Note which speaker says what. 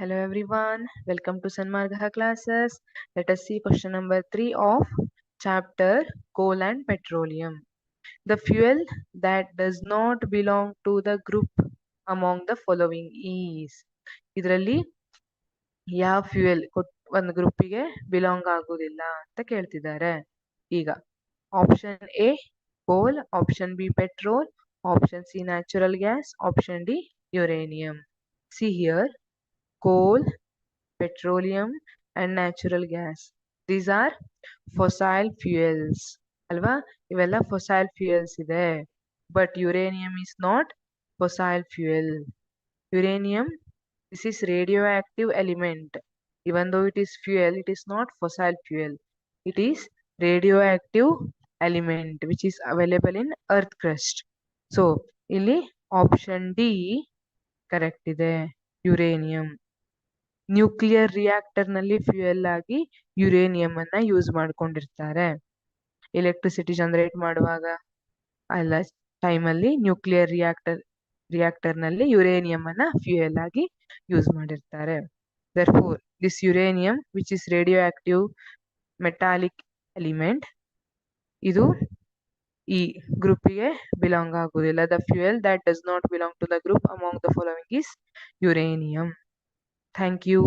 Speaker 1: Hello everyone, welcome to Sanmarga classes. Let us see question number 3 of chapter Coal and Petroleum. The fuel that does not belong to the group among the following is. ಇದರಲ್ಲಿ ಯಾವ fuel ಒಂದು ಗ್ರೂಪಿಗೆ belong ಆಗೋದಿಲ್ಲ ಅಂತ ಕೇಳ್ತಿದ್ದಾರೆ. ಈಗ option A ಕೋಲ್, option B petrol, option C natural gas, option D uranium. See here coal, petroleum and natural gas. These are fossil fuels. ಅಲ್ವಾ, ಇವೆಲ್ಲ ಫೊಸೈಲ್ ಫ್ಯೂಯಲ್ಸ್ ಇದೆ. But uranium is not fossil fuel. Uranium, this is radioactive element. Even though it is fuel, it is not fossil fuel. It is radioactive element which is available in earth crust. So ಇಲ್ಲಿ option D correct ಇದೆ, uranium. Nuclear reactor ನಲ್ಲಿ fuel ಆಗಿ uranium ಅನ್ನ use ಮಾಡ್ಕೊಂಡಿರ್ತಾರೆ. Electricity generate ಮಾಡುವಾಗ ಅಲ್ಲ ಟೈಮಲ್ಲಿ nuclear reactor ನಲ್ಲಿ ಯುರೇನಿಯಂ ಅನ್ನ ಫ್ಯೂಯಲ್ ಆಗಿ ಯೂಸ್ ಮಾಡಿರ್ತಾರೆ. therefore this uranium which is radioactive metallic element ಇದು ಈ ಗ್ರೂಪಿಗೆ ಬಿಲಾಂಗ್ ಆಗುದಿಲ್ಲ. the fuel that does not belong to the group among the following is uranium. Thank you.